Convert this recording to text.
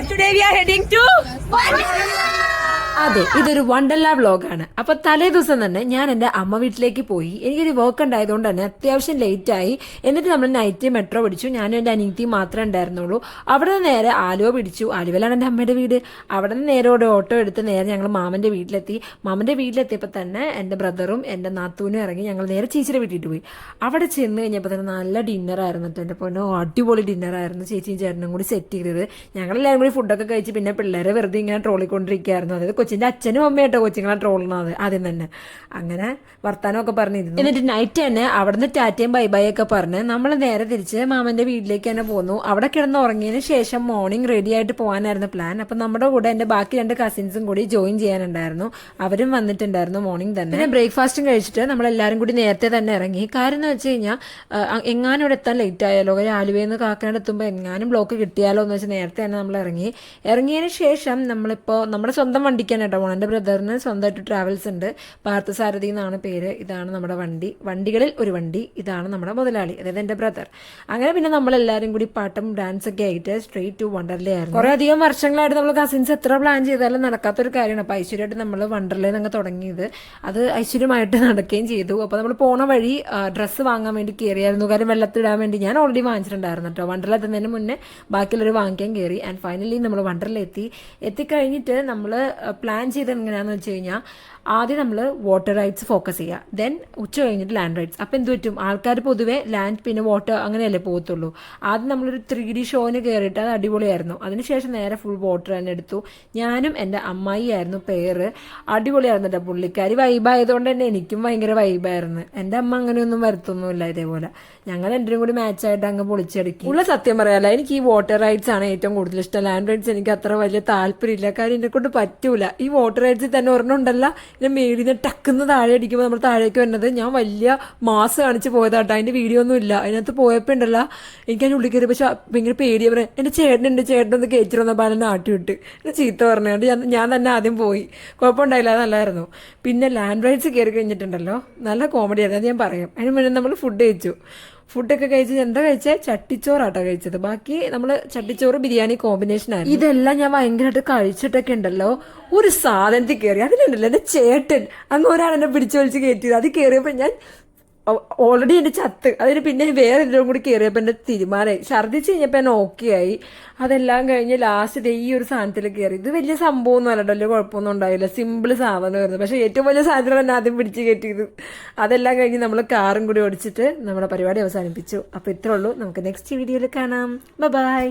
today we are heading to അതെ, ഇതൊരു വണ്ടർല വ്ലോഗാണ്. അപ്പൊ തലേ ദിവസം തന്നെ ഞാൻ എന്റെ അമ്മ വീട്ടിലേക്ക് പോയി. എനിക്കൊരു വർക്ക് ഉണ്ടായതുകൊണ്ട് തന്നെ അത്യാവശ്യം ലേറ്റ് ആയി. എന്നിട്ട് നമ്മൾ നൈറ്റ് മെട്രോ പിടിച്ചു. ഞാനും എന്റെ അനിയത്തിയും മാത്രമേ ഉണ്ടായിരുന്നുള്ളൂ. അവിടെ നിന്ന് നേരെ ആലുവ പിടിച്ചു. ആലുവയിലാണ് എന്റെ അമ്മയുടെ വീട്. അവിടെ നിന്ന് നേരെ ഒരു ഓട്ടോ എടുത്ത് നേരെ ഞങ്ങൾ മാമന്റെ വീട്ടിലെത്തി. മാമന്റെ വീട്ടിലെത്തിയപ്പോൾ തന്നെ എന്റെ ബ്രദറും എന്റെ നാത്തൂനും ഇറങ്ങി. ഞങ്ങൾ നേരെ ചേച്ചിയുടെ വീട്ടിൽ പോയി. അവിടെ ചെന്ന് കഴിഞ്ഞപ്പോൾ തന്നെ നല്ല ഡിന്നർ ആയിരുന്നു. എന്റെ പൊന്നോ, അടിപൊളി ഡിന്നർ ആയിരുന്നു. ചേച്ചിയും ചേട്ടനും കൂടി സെറ്റ് ചെയ്തത്. ഞങ്ങളെല്ലാവരും കൂടി ഫുഡൊക്കെ കഴിച്ച് പിന്നെ പിള്ളേരെ വെറുതെ ഇങ്ങനെ ട്രോളിക്കൊണ്ടിരിക്കുകയായിരുന്നു. അതായത് കൊച്ചിന്റെ അച്ഛനും അമ്മയായിട്ടോ കൊച്ചിങ്ങളെ ട്രോളുന്നത് ആദ്യം തന്നെ. അങ്ങനെ വർത്താനമൊക്കെ പറഞ്ഞിരുന്നു. എന്നിട്ട് നൈറ്റ് തന്നെ അവിടുന്ന് ടാറ്റയും ബൈ ബൈ ഒക്കെ പറഞ്ഞ് നമ്മൾ നേരെ തിരിച്ച് മാമന്റെ വീട്ടിലേക്ക് തന്നെ പോന്നു. അവിടെ കിടന്ന് ഉറങ്ങിയതിന് ശേഷം മോർണിംഗ് റെഡി ആയിട്ട് പോകാനായിരുന്നു പ്ലാൻ. അപ്പൊ നമ്മുടെ കൂടെ എന്റെ ബാക്കി 2 കസിൻസും കൂടി ജോയിൻ ചെയ്യാനുണ്ടായിരുന്നു. അവരും വന്നിട്ടുണ്ടായിരുന്നു മോർണിംഗ് തന്നെ. പിന്നെ ബ്രേക്ക്ഫാസ്റ്റും കഴിച്ചിട്ട് നമ്മളെല്ലാരും കൂടി നേരത്തെ തന്നെ ഇറങ്ങി. കാര്യം എന്ന് വെച്ച് കഴിഞ്ഞാൽ എങ്ങാനും ഇവിടെ എത്താൻ ലേറ്റ് ആയാലോ, ആലുവയിൽ നിന്ന് കാക്കനാട് എത്തുമ്പോൾ എങ്ങാനും ബ്ലോക്ക് കിട്ടിയാലോ എന്ന് വെച്ചാൽ നേരത്തെ തന്നെ നമ്മൾ ഇറങ്ങിയതിന് ശേഷം നമ്മളിപ്പോൾ നമ്മുടെ സ്വന്തം വണ്ടിക്കാണ് കേട്ടോ പോകണം. എൻ്റെ ബ്രദറിന് സ്വന്തമായിട്ട് ട്രാവൽസ് ഉണ്ട്. പാർത്ഥസാരഥി എന്നാണ് പേര്. ഇതാണ് നമ്മുടെ വണ്ടികളിൽ ഒരു വണ്ടി. ഇതാണ് നമ്മുടെ മുതലാളി, അതായത് എൻ്റെ ബ്രദർ. അങ്ങനെ പിന്നെ നമ്മളെല്ലാവരും കൂടി പാട്ടും ഡാൻസ് ഒക്കെ ആയിട്ട് സ്ട്രെയിറ്റ് ടു വണ്ടർലേ ആയിരുന്നു. കുറേ അധികം വർഷങ്ങളായിട്ട് നമ്മൾ കസിൻസ് എത്ര പ്ലാൻ ചെയ്താലും നടക്കാത്തൊരു കാര്യമാണ്. അപ്പോൾ ഐശ്വര്യമായിട്ട് നമ്മൾ വണ്ടർലേ എന്നൊക്കെ തുടങ്ങിയത്. അത് ഐശ്വര്യമായിട്ട് നടക്കുകയും ചെയ്തു. അപ്പോൾ നമ്മൾ പോണ വഴി ഡ്രസ്സ് വാങ്ങാൻ വേണ്ടി കയറിയായിരുന്നു. കാര്യം വെള്ളത്തിടാൻ വേണ്ടി ഞാൻ ഓൾറെഡി വാങ്ങിച്ചിട്ടുണ്ടായിരുന്നു കേട്ടോ. വണ്ടർല എത്തുന്നതിന് മുന്നേ ബാക്കിയുള്ളവർ വാങ്ങിക്കാൻ കയറി. ആൻഡ് ഫൈനലി നമ്മൾ വണ്ടർല എത്തിക്കഴിഞ്ഞിട്ട് നമ്മൾ പ്ലാൻ ചെയ്ത് എങ്ങനെയാണെന്ന് വെച്ച് കഴിഞ്ഞാൽ ആദ്യം നമ്മൾ വാട്ടർ റൈഡ്സ് ഫോക്കസ് ചെയ്യുക. ദെൻ ഉച്ച കഴിഞ്ഞിട്ട് ലാൻഡ് റൈഡ്സ്. അപ്പം എന്ത് പറ്റും, ആൾക്കാർ പൊതുവെ ലാൻഡ് പിന്നെ വാട്ടർ അങ്ങനെയല്ലേ പോകത്തുള്ളൂ. ആദ്യം നമ്മളൊരു 3D ഷോന് കയറിയിട്ട് അത് അടിപൊളിയായിരുന്നു. അതിനുശേഷം നേരെ ഫുൾ വാട്ടർ തന്നെ എടുത്തു. ഞാനും എൻ്റെ അമ്മായി ആയിരുന്നു പേര്. അടിപൊളിയായിരുന്നു കേട്ടോ. പുള്ളിക്കാരി വൈബായതുകൊണ്ട് തന്നെ എനിക്കും ഭയങ്കര വൈബായിരുന്നു. എൻ്റെ അമ്മ അങ്ങനെയൊന്നും വരുത്തൊന്നുമില്ല ഇതേപോലെ. ഞങ്ങൾ രണ്ടും കൂടി മാച്ചായിട്ട് അങ്ങ് പൊളിച്ചടിക്കും. ഉള്ള സത്യം പറയാല്ല, എനിക്ക് ഈ വാട്ടർ റൈഡ്സ് ആണ് ഏറ്റവും കൂടുതൽ ഇഷ്ടം. ലാൻഡ് റൈഡ്സ് എനിക്ക് അത്ര വലിയ താല്പര്യമില്ല. കാര്യം എന്നെ കൊണ്ട് പറ്റൂല. ഈ വാട്ടർ റൈഡ്സിൽ തന്നെ ഒരെണ്ണം ഉണ്ടല്ല, ഇതിന്റെ മേളിൽ നിന്ന് ടക്കുന്ന താഴെ അടിക്കുമ്പോൾ നമ്മൾ താഴേക്ക് വരുന്നത്. ഞാൻ വലിയ മാസ് കാണിച്ച് പോയതാട്ടോ. അതിന്റെ വീഡിയോ ഒന്നും ഇല്ല. അതിനകത്ത് പോയപ്പോൾ ഉണ്ടല്ല, എനിക്ക് അതിൻ്റെ ഉള്ളിൽ കയറി പക്ഷെ ഭയങ്കര പേടിയാ. പറയാം എൻ്റെ ചേട്ടനൊന്ന് കയറ്റിരുന്ന പാലം നാട്ടി വിട്ട് എന്നെ ചീത്ത പറഞ്ഞുകൊണ്ട് ഞാൻ തന്നെ ആദ്യം പോയി. കുഴപ്പമുണ്ടായില്ല, അത് നല്ലായിരുന്നു. പിന്നെ ലാൻഡ് റൈഡ്സ് കയറി കഴിഞ്ഞിട്ടുണ്ടല്ലോ, നല്ല കോമഡി ആയിരുന്നു, അത് ഞാൻ പറയാം. അതിന് മുന്നേ നമ്മൾ ഫുഡ് കഴിച്ചു. ഫുഡൊക്കെ കഴിച്ച് എന്താ കഴിച്ചത്, ചട്ടിച്ചോറാട്ടോ കഴിച്ചത്. ബാക്കി നമ്മൾ ചട്ടിച്ചോറ് ബിരിയാണി കോമ്പിനേഷൻ ആയിരുന്നു. ഇതെല്ലാം ഞാൻ ഭയങ്കരമായിട്ട് കഴിച്ചിട്ടൊക്കെ ഉണ്ടല്ലോ. ഒരു സാധനത്തിൽ കയറി അതിലുണ്ടല്ലോ എൻ്റെ ചേട്ടൻ അങ്ങ് ഒരാളെന്നെ പിടിച്ചു വലിച്ച് കയറ്റിയത്. അത് കയറിയപ്പോൾ ഞാൻ ഓൾറെഡി എൻ്റെ ചത്ത്. അതിന് പിന്നെ വേറെ എന്തെങ്കിലും കൂടി കയറിയപ്പോൾ എൻ്റെ തീരുമാനമായി. ഛർദ്ദിച്ച് കഴിഞ്ഞപ്പോൾ എന്നെ ഓക്കെ ആയി. അതെല്ലാം കഴിഞ്ഞ് ലാസ്റ്റ് ഈ ഒരു സാധനത്തിൽ കയറി. ഇത് വലിയ സംഭവമൊന്നും അല്ലട്ടോ, വലിയ കുഴപ്പമൊന്നും ഉണ്ടായില്ല. സിമ്പിൾ സാധനമായിരുന്നു. പക്ഷേ ഏറ്റവും വലിയ സാധനം തന്നെ ആദ്യം പിടിച്ച് കയറ്റിയത്. അതെല്ലാം കഴിഞ്ഞ് നമ്മൾ കാറും കൂടി ഓടിച്ചിട്ട് നമ്മുടെ പരിപാടി അവസാനിപ്പിച്ചു. അപ്പോൾ ഇത്രേ ഉള്ളൂ. നമുക്ക് നെക്സ്റ്റ് വീഡിയോയിൽ കാണാം. ബൈ.